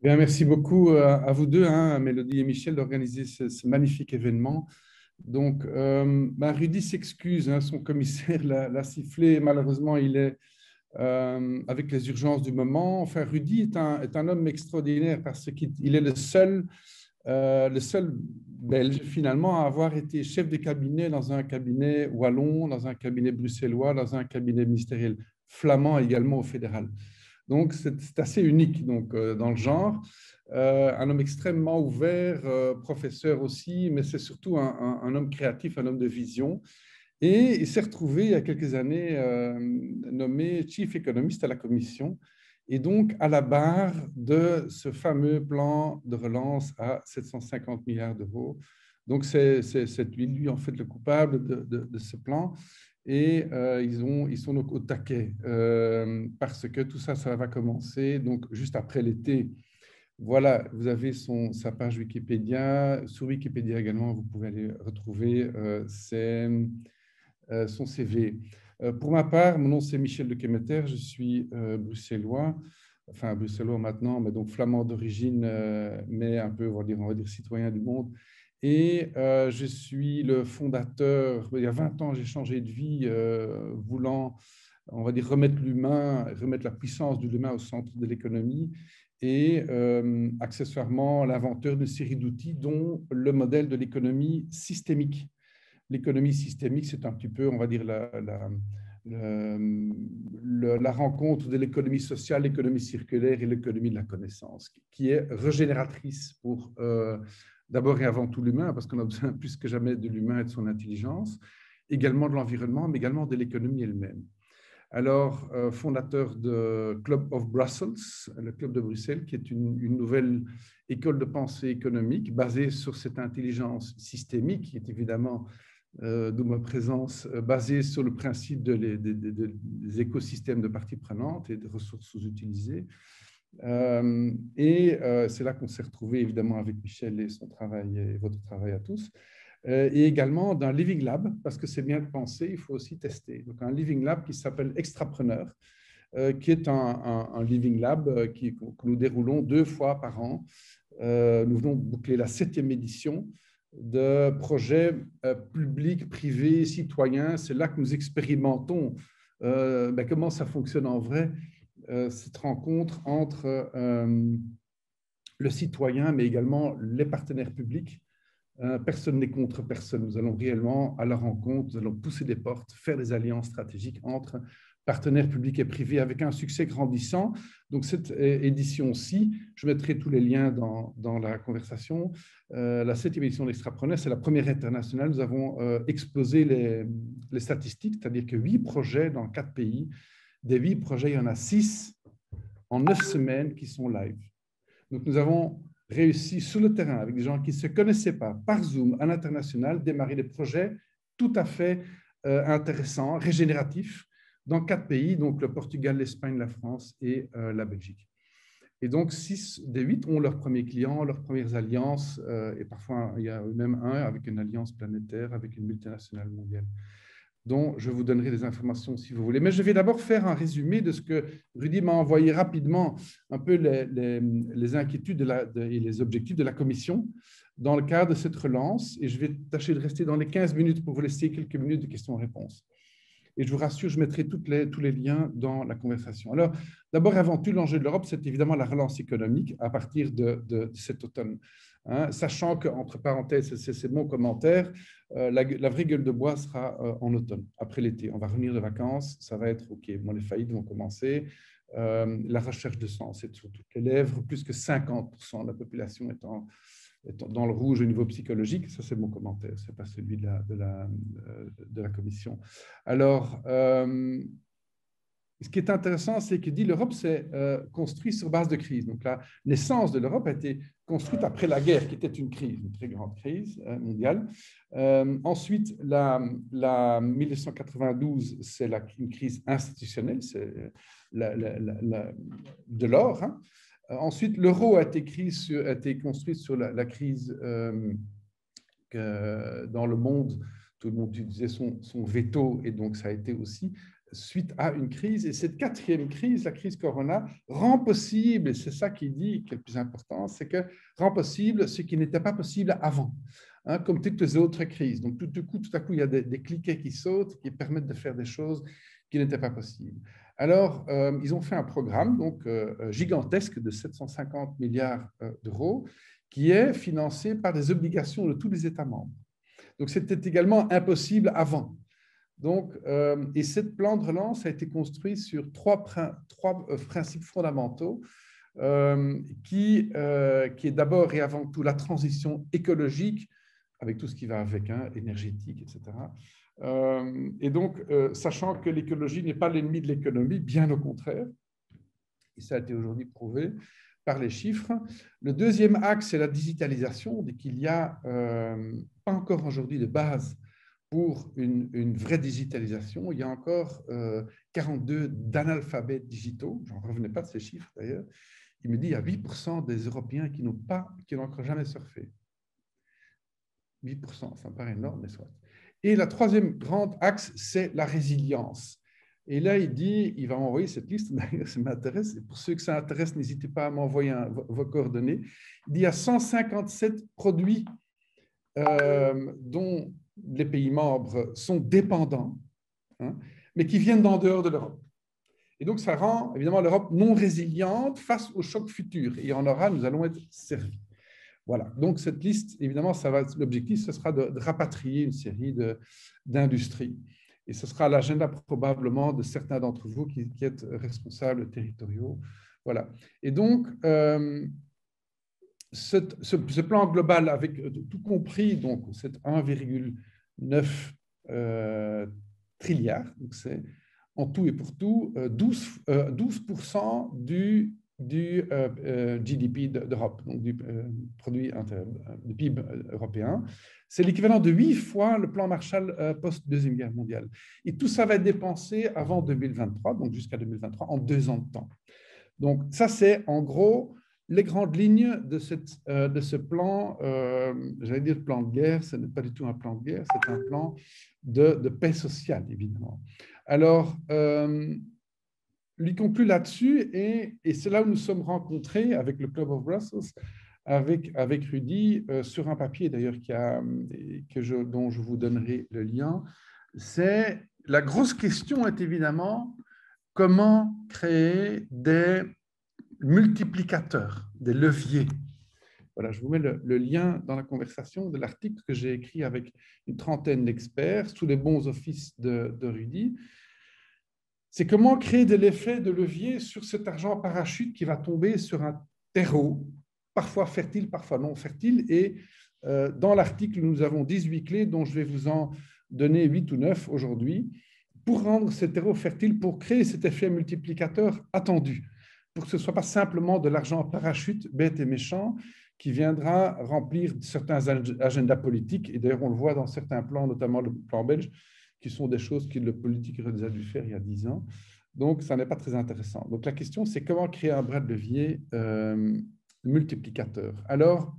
Bien, merci beaucoup à vous deux, hein, Mélodie et Michel, d'organiser ce magnifique événement. Donc, Rudy s'excuse, hein, son commissaire l'a sifflé. Malheureusement, il est avec les urgences du moment. Enfin, Rudy est un homme extraordinaire parce qu'il est le seul Belge finalement à avoir été chef de cabinet dans un cabinet wallon, dans un cabinet bruxellois, dans un cabinet ministériel flamand également au fédéral. Donc, c'est assez unique donc, dans le genre. Un homme extrêmement ouvert, professeur aussi, mais c'est surtout un homme créatif, un homme de vision. Et il s'est retrouvé il y a quelques années nommé Chief Economist à la Commission et donc à la barre de ce fameux plan de relance à 750 milliards d'euros. Donc c'est lui en fait le coupable de ce plan et ils sont donc au taquet parce que tout ça, ça va commencer donc juste après l'été. Voilà, vous avez sa page Wikipédia. Sur Wikipédia également, vous pouvez aller retrouver son CV. Pour ma part, mon nom c'est Michel de Kemeter, je suis bruxellois, enfin bruxellois maintenant, mais donc flamand d'origine, mais un peu, on va dire citoyen du monde. Et je suis le fondateur, il y a 20 ans, j'ai changé de vie, voulant, on va dire, remettre l'humain, remettre la puissance de l'humain au centre de l'économie et accessoirement l'inventeur d'une série d'outils dont le modèle de l'économie systémique. L'économie systémique, c'est un petit peu, on va dire, la rencontre de l'économie sociale, l'économie circulaire et l'économie de la connaissance, qui est régénératrice pour d'abord et avant tout l'humain, parce qu'on a besoin plus que jamais de l'humain et de son intelligence, également de l'environnement, mais également de l'économie elle-même. Alors, fondateur de Club of Brussels, le Club de Bruxelles, qui est une nouvelle école de pensée économique basée sur cette intelligence systémique, qui est évidemment, d'où ma présence, basée sur le principe des écosystèmes de parties prenantes et des ressources sous-utilisées. C'est là qu'on s'est retrouvé évidemment avec Michel et son travail et votre travail à tous. Et également d'un Living Lab, parce que c'est bien de penser, il faut aussi tester. Donc un Living Lab qui s'appelle Extrapreneur, qui est un Living Lab que nous déroulons 2 fois par an. Nous venons de boucler la 7e édition de projets publics, privés, citoyens. C'est là que nous expérimentons comment ça fonctionne en vrai, cette rencontre entre le citoyen, mais également les partenaires publics. Personne n'est contre personne. Nous allons réellement à la rencontre, nous allons pousser des portes, faire des alliances stratégiques entre partenaires publics et privés avec un succès grandissant. Donc cette édition-ci, je mettrai tous les liens dans la conversation. La 7e édition d'Extrapreneur, c'est la première internationale. Nous avons explosé les statistiques, c'est-à-dire que 8 projets dans 4 pays. Des 8 projets, il y en a 6 en 9 semaines qui sont live. Donc nous avons réussi sur le terrain avec des gens qui ne se connaissaient pas, par Zoom, à l'international, démarrer des projets tout à fait intéressants, régénératifs, dans 4 pays, donc le Portugal, l'Espagne, la France et la Belgique. Et donc, 6 des 8 ont leurs premiers clients, leurs premières alliances, et parfois il y a même un avec une alliance planétaire, avec une multinationale mondiale, dont je vous donnerai des informations si vous voulez. Mais je vais d'abord faire un résumé de ce que Rudy m'a envoyé rapidement, un peu les inquiétudes et les objectifs de la Commission dans le cadre de cette relance. Et je vais tâcher de rester dans les 15 minutes pour vous laisser quelques minutes de questions-réponses. Et je vous rassure, je mettrai tous les liens dans la conversation. Alors, d'abord, avant tout, l'enjeu de l'Europe, c'est évidemment la relance économique à partir de cet automne. Hein, sachant qu'entre parenthèses, c'est mon commentaire, la vraie gueule de bois sera en automne, après l'été. On va revenir de vacances, ça va être OK. Bon, les faillites vont commencer. La recherche de sens est sur toutes les lèvres. Plus que 50% de la population est dans le rouge au niveau psychologique. Ça, c'est mon commentaire, ce n'est pas celui de la Commission. Alors, ce qui est intéressant, c'est que dit l'Europe s'est construite sur base de crise. Donc, la naissance de l'Europe a été construite après la guerre, qui était une crise, une très grande crise mondiale. Ensuite, la 1992, c'est une crise institutionnelle, c'est de l'or. Hein. Ensuite, l'euro a été construit sur la crise que dans le monde, tout le monde utilisait son veto, et donc ça a été aussi suite à une crise. Et cette quatrième crise, la crise Corona, rend possible, et c'est ça qu'il dit qui est le plus important, c'est que rend possible ce qui n'était pas possible avant, hein, comme toutes les autres crises. Donc, tout à coup, il y a des cliquets qui sautent, qui permettent de faire des choses qui n'étaient pas possibles. Alors, ils ont fait un programme donc, gigantesque de 750 milliards d'euros qui est financé par des obligations de tous les États membres. Donc, c'était également impossible avant. Donc, et ce plan de relance a été construit sur trois principes fondamentaux qui est d'abord et avant tout la transition écologique, avec tout ce qui va avec, hein, énergétique, etc. Et donc, sachant que l'écologie n'est pas l'ennemi de l'économie, bien au contraire, et ça a été aujourd'hui prouvé par les chiffres. Le deuxième axe, c'est la digitalisation, dès qu'il n'y a pas encore aujourd'hui de base pour une vraie digitalisation. Il y a encore 42 d'analphabètes digitaux. Je n'en revenais pas de ces chiffres d'ailleurs. Il me dit qu'il y a 8% des Européens qui n'ont encore jamais surfé. 8%, ça me paraît énorme, mais soit. Et la troisième grande axe, c'est la résilience. Et là, il va m'envoyer cette liste, d'ailleurs, ça m'intéresse. Pour ceux que ça intéresse, n'hésitez pas à m'envoyer vos coordonnées. Il dit qu'il y a 157 produits dont les pays membres sont dépendants, hein, mais qui viennent d'en dehors de l'Europe. Et donc, ça rend évidemment l'Europe non résiliente face aux chocs futurs. Et il y en aura, nous allons être servis. Voilà. Donc, cette liste, évidemment, l'objectif, ce sera de rapatrier une série d'industries. Et ce sera à l'agenda probablement de certains d'entre vous qui êtes responsables territoriaux. Voilà. Et donc, ce plan global, avec tout compris, donc c'est 1,9 trilliard, donc c'est en tout et pour tout 12% du GDP d'Europe, donc du produit du PIB européen. C'est l'équivalent de 8 fois le plan Marshall post-Deuxième Guerre mondiale. Et tout ça va être dépensé avant 2023, donc jusqu'à 2023, en 2 ans de temps. Donc ça, c'est en gros les grandes lignes de ce plan, j'allais dire plan de guerre, ce n'est pas du tout un plan de guerre, c'est un plan de paix sociale, évidemment. Alors, lui conclut là-dessus, et c'est là où nous sommes rencontrés avec le Club of Brussels, avec Rudy, sur un papier d'ailleurs dont je vous donnerai le lien. C'est la grosse question est évidemment comment créer des multiplicateurs, des leviers. Voilà, je vous mets le lien dans la conversation de l'article que j'ai écrit avec une trentaine d'experts sous les bons offices de Rudy. C'est comment créer de l'effet de levier sur cet argent parachute qui va tomber sur un terreau, parfois fertile, parfois non fertile. Et dans l'article, nous avons 18 clés dont je vais vous en donner 8 ou 9 aujourd'hui pour rendre ce terreau fertile, pour créer cet effet multiplicateur attendu, pour que ce ne soit pas simplement de l'argent parachute bête et méchant qui viendra remplir certains agendas politiques. Et d'ailleurs, on le voit dans certains plans, notamment le plan belge, qui sont des choses que le politique aurait déjà dû faire il y a 10 ans. Donc, ça n'est pas très intéressant. Donc, la question, c'est comment créer un bras de levier multiplicateur. Alors,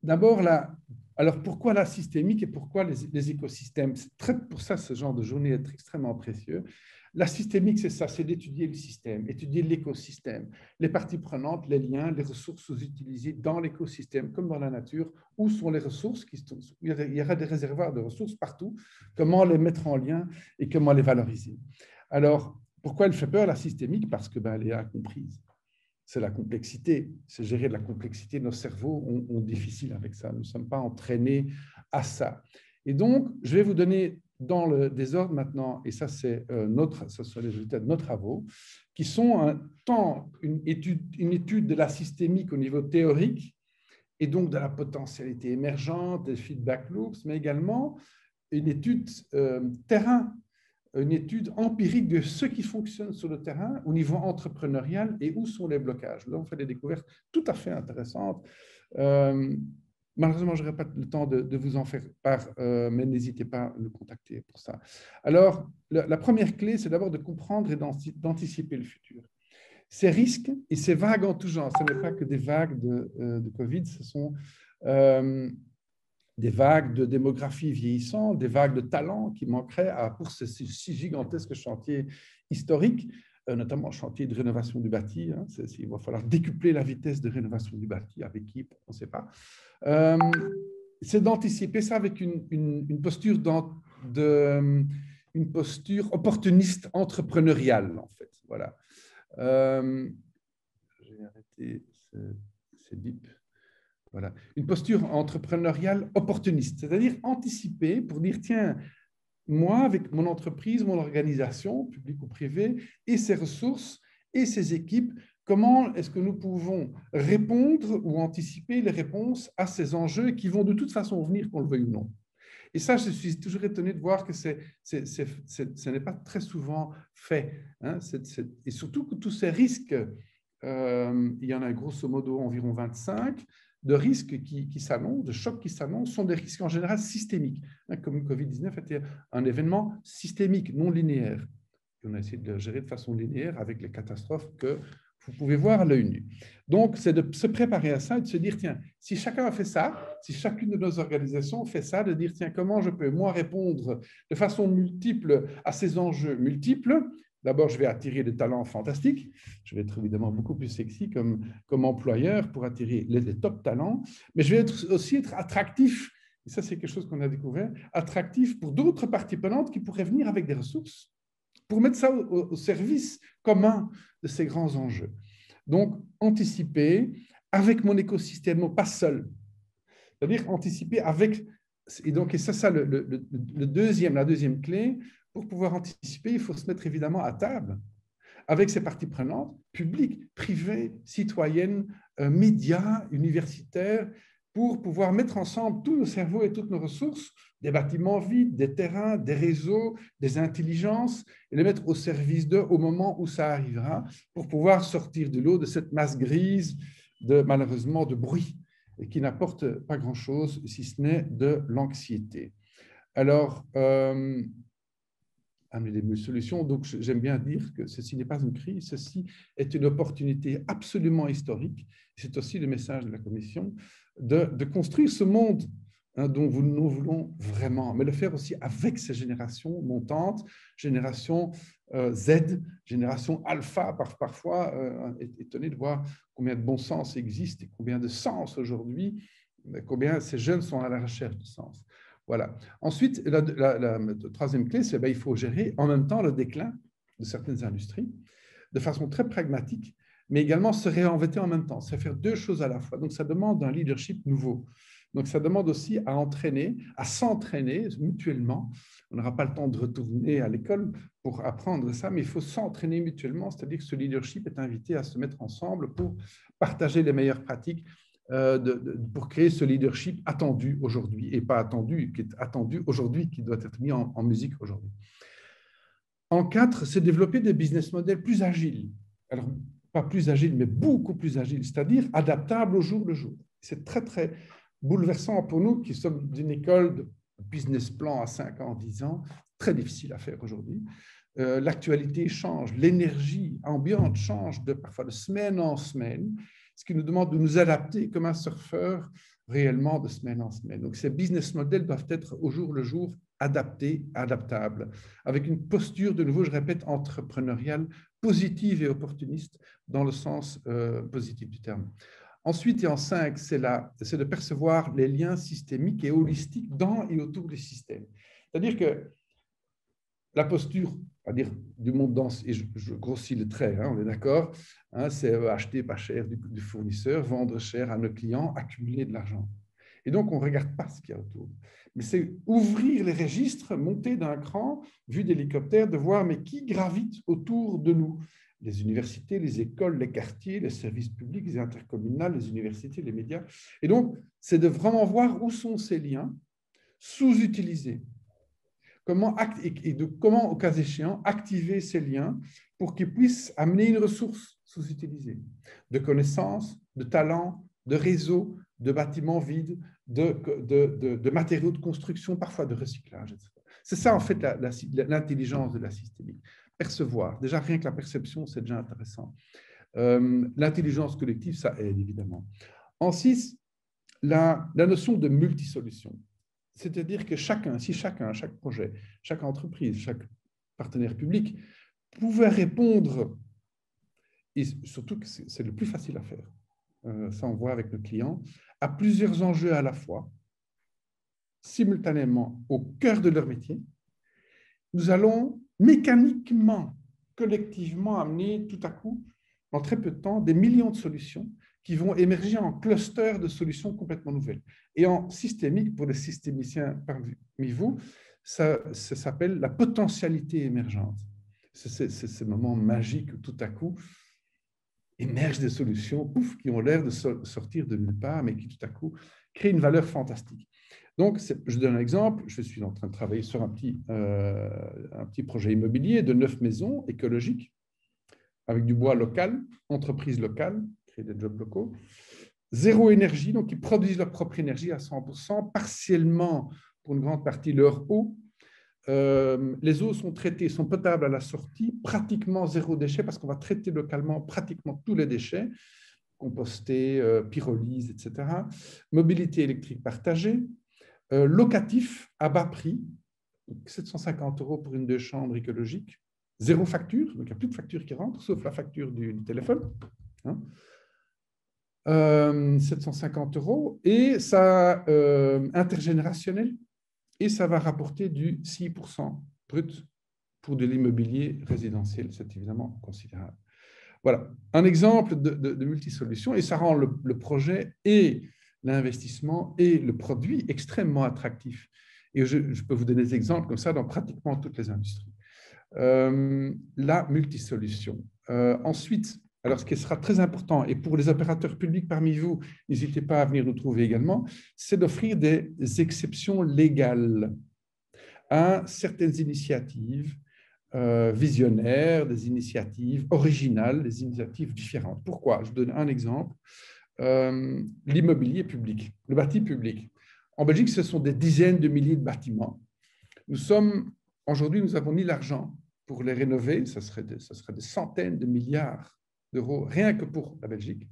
d'abord, alors pourquoi la systémique et pourquoi les écosystèmes? Pour ça, ce genre de journée est extrêmement précieux. La systémique, c'est ça, c'est d'étudier le système, étudier l'écosystème, les parties prenantes, les liens, les ressources utilisées dans l'écosystème, comme dans la nature. Où sont les ressources? Il y aura des réservoirs de ressources partout. Comment les mettre en lien et comment les valoriser? Alors, pourquoi elle fait peur, la systémique? Parce que elle est incomprise. C'est la complexité, c'est gérer la complexité. Nos cerveaux ont difficile avec ça. Nous ne sommes pas entraînés à ça. Et donc, je vais vous donner dans le désordre maintenant, et ça, ce sont les résultats de nos travaux, qui sont une étude de la systémique au niveau théorique, et donc de la potentialité émergente, des feedback loops, mais également une étude terrain, une étude empirique de ce qui fonctionne sur le terrain au niveau entrepreneurial et où sont les blocages. Là, on fait des découvertes tout à fait intéressantes. Malheureusement, je n'aurai pas le temps de vous en faire part, mais n'hésitez pas à nous contacter pour ça. Alors, la première clé, c'est d'abord de comprendre et d'anticiper le futur. Ces risques et ces vagues en tout genre, ce n'est pas que des vagues de Covid, ce sont des vagues de démographie vieillissante, des vagues de talents qui manqueraient pour ce si gigantesque chantier historique, notamment le chantier de rénovation du bâti. Hein, il va falloir décupler la vitesse de rénovation du bâti. Avec qui, on ne sait pas. C'est d'anticiper ça avec une posture une posture opportuniste entrepreneuriale, en fait. Voilà. J'ai arrêté ces bips. Voilà. Une posture entrepreneuriale opportuniste, c'est-à-dire anticiper pour dire, tiens, moi, avec mon entreprise, mon organisation, publique ou privée, et ses ressources et ses équipes, comment est-ce que nous pouvons répondre ou anticiper les réponses à ces enjeux qui vont de toute façon venir, qu'on le veuille ou non. Et ça, je suis toujours étonné de voir que ce n'est pas très souvent fait. Hein. Et surtout que tous ces risques, il y en a grosso modo environ 25, de risques qui s'annoncent, de chocs qui s'annoncent, sont des risques en général systémiques, hein, comme le Covid-19 était un événement systémique, non linéaire. Et on a essayé de le gérer de façon linéaire avec les catastrophes que vous pouvez voir à l'œil nu. Donc, c'est de se préparer à ça et de se dire, tiens, si chacun a fait ça, si chacune de nos organisations fait ça, de dire, tiens, comment je peux, moi, répondre de façon multiple à ces enjeux multiples. D'abord, je vais attirer des talents fantastiques. Je vais être évidemment beaucoup plus sexy comme employeur pour attirer les top talents, mais je vais aussi être attractif, et ça, c'est quelque chose qu'on a découvert, attractif pour d'autres parties prenantes qui pourraient venir avec des ressources pour mettre ça au service commun de ces grands enjeux. Donc, anticiper avec mon écosystème, pas seul. C'est-à-dire anticiper avec... Et c'est ça la deuxième clé. Pour pouvoir anticiper, il faut se mettre évidemment à table avec ces parties prenantes, publiques, privées, citoyennes, médias, universitaires, pour pouvoir mettre ensemble tous nos cerveaux et toutes nos ressources, des bâtiments vides, des terrains, des réseaux, des intelligences, et les mettre au service d'eux au moment où ça arrivera, pour pouvoir sortir de l'eau de cette masse grise, malheureusement, de bruit, et qui n'apporte pas grand-chose, si ce n'est de l'anxiété. Alors, amener des solutions. Donc, j'aime bien dire que ceci n'est pas une crise, ceci est une opportunité absolument historique. C'est aussi le message de la Commission de construire ce monde dont nous voulons vraiment, mais le faire aussi avec ces générations montantes, génération Z, génération alpha, parfois étonné de voir combien de bon sens existe et combien de sens aujourd'hui, combien ces jeunes sont à la recherche de sens. Voilà. Ensuite, la troisième clé, c'est qu'il faut gérer en même temps le déclin de certaines industries de façon très pragmatique, mais également se réinventer en même temps. C'est faire deux choses à la fois. Donc, ça demande un leadership nouveau. Donc, ça demande aussi à entraîner, à s'entraîner mutuellement. On n'aura pas le temps de retourner à l'école pour apprendre ça, mais il faut s'entraîner mutuellement, c'est-à-dire que ce leadership est invité à se mettre ensemble pour partager les meilleures pratiques pour créer ce leadership attendu aujourd'hui, et pas attendu, qui est attendu aujourd'hui, qui doit être mis en musique aujourd'hui. En 4, c'est développer des business models plus agiles. Alors, pas plus agiles, mais beaucoup plus agiles, c'est-à-dire adaptables au jour le jour. C'est très, très bouleversant pour nous qui sommes d'une école de business plan à 5 ans, 10 ans, très difficile à faire aujourd'hui. L'actualité change, l'énergie ambiante change parfois de semaine en semaine, ce qui nous demande de nous adapter comme un surfeur réellement de semaine en semaine. Donc, ces business models doivent être au jour le jour adaptés, adaptables, avec une posture, de nouveau, je répète, entrepreneuriale, positive et opportuniste dans le sens positif du terme. Ensuite, et en 5, c'est de percevoir les liens systémiques et holistiques dans et autour du système. C'est-à-dire que la posture, c'est-à-dire du monde dense, et je grossis le trait, hein, on est d'accord, hein, c'est acheter pas cher du fournisseur, vendre cher à nos clients, accumuler de l'argent. Et donc, on ne regarde pas ce qu'il y a autour. Mais c'est ouvrir les registres, monter d'un cran, vue d'hélicoptère, de voir mais qui gravite autour de nous. Les universités, les écoles, les quartiers, les services publics, les intercommunales, les universités, les médias. Et donc, c'est de vraiment voir où sont ces liens sous-utilisés. Comment, au cas échéant, activer ces liens pour qu'ils puissent amener une ressource sous-utilisée de connaissances, de talents, de réseaux, de bâtiments vides, de matériaux de construction, parfois de recyclage, etc. C'est ça, en fait, l'intelligence de la systémique. Percevoir. Déjà, rien que la perception, c'est déjà intéressant. L'intelligence collective, ça aide, évidemment. En 6, la notion de multisolution. C'est-à-dire que chaque projet, chaque entreprise, chaque partenaire public pouvait répondre, et surtout que c'est le plus facile à faire, ça on voit avec le client, à plusieurs enjeux à la fois, simultanément au cœur de leur métier, nous allons mécaniquement, collectivement amener tout à coup, en très peu de temps, des millions de solutions qui vont émerger en clusters de solutions complètement nouvelles. Et en systémique, pour les systémiciens parmi vous, ça s'appelle la potentialité émergente. C'est ce moment magique où tout à coup émergent des solutions pouf, qui ont l'air de sortir de nulle part, mais qui tout à coup créent une valeur fantastique. Donc, je donne un exemple. Je suis en train de travailler sur un petit projet immobilier de 9 maisons écologiques avec du bois local, entreprises locales, créer des jobs locaux, zéro énergie, donc ils produisent leur propre énergie à 100%, partiellement, pour une grande partie, leur eau. Les eaux sont traitées, sont potables à la sortie, pratiquement zéro déchet, parce qu'on va traiter localement pratiquement tous les déchets, compostés, pyrolyse, etc. Mobilité électrique partagée, locatif à bas prix, 750 € pour une 2 chambres écologique, zéro facture, donc il n'y a plus de facture qui rentre, sauf la facture du téléphone. Hein. 750 €, et ça intergénérationnel, et ça va rapporter du 6% brut pour de l'immobilier résidentiel. C'est évidemment considérable. Voilà, un exemple de multisolution, et ça rend le projet et l'investissement et le produit extrêmement attractif. Et je peux vous donner des exemples comme ça dans pratiquement toutes les industries. La multisolution. Ensuite, alors ce qui sera très important, et pour les opérateurs publics parmi vous, n'hésitez pas à venir nous trouver également, c'est d'offrir des exceptions légales à certaines initiatives visionnaires, des initiatives originales, des initiatives différentes. Pourquoi? Je vous donne un exemple. L'immobilier public, le bâti public. En Belgique, ce sont des dizaines de milliers de bâtiments. Aujourd'hui, nous n'avons ni l'argent pour les rénover, ce serait des centaines de milliards d'euros, rien que pour la Belgique.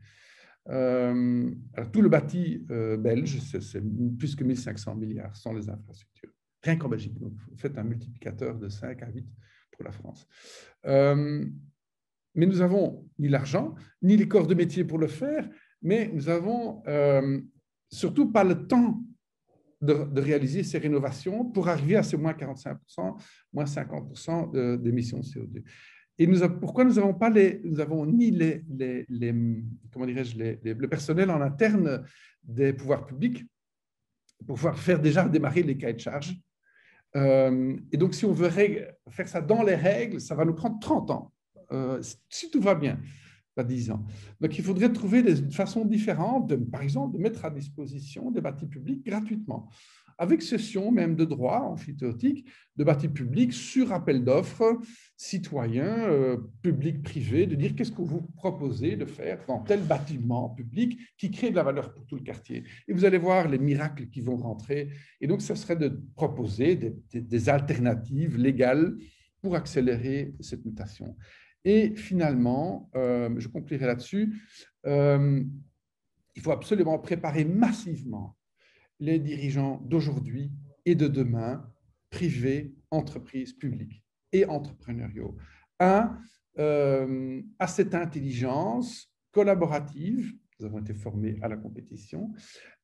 Alors, tout le bâti belge, c'est plus que 1500 milliards sans les infrastructures, rien qu'en Belgique. Donc, vous faites un multiplicateur de 5 à 8 pour la France. Mais nous n'avons ni l'argent, ni les corps de métier pour le faire, mais nous n'avons surtout pas le temps de réaliser ces rénovations pour arriver à ces moins 45%, moins 50% d'émissions de CO2. Et pourquoi nous n'avons pas ni comment dirais-je, le personnel en interne des pouvoirs publics pour pouvoir faire déjà démarrer les cahiers de charges. Et donc, si on veut faire ça dans les règles, ça va nous prendre 30 ans, si tout va bien, pas 10 ans. Donc, il faudrait trouver des façons différentes, par exemple, de mettre à disposition des bâtis publics gratuitement, avec cession même de droits amphithéotiques de bâtis publics sur appel d'offres, citoyens, publics, privés, de dire qu'est-ce que vous proposez de faire dans tel bâtiment public qui crée de la valeur pour tout le quartier. Et vous allez voir les miracles qui vont rentrer. Et donc, ça serait de proposer des alternatives légales pour accélérer cette mutation. Et finalement, je conclurai là-dessus, il faut absolument préparer massivement les dirigeants d'aujourd'hui et de demain, privés, entreprises, publiques et entrepreneuriaux, à cette intelligence collaborative. Nous avons été formés à la compétition,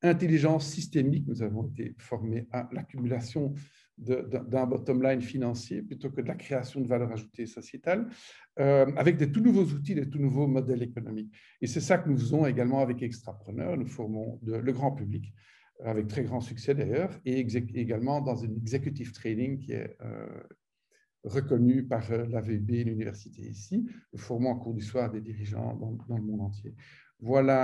intelligence systémique, nous avons été formés à l'accumulation d'un bottom line financier plutôt que de la création de valeur ajoutée sociétale, avec des tout nouveaux outils, des tout nouveaux modèles économiques. Et c'est ça que nous faisons également avec Extrapreneur. Nous formons le grand public, avec très grand succès d'ailleurs, et également dans une executive training qui est reconnu par l'AVB et l'université ici. Nous formons en cours du soir des dirigeants dans le monde entier. Voilà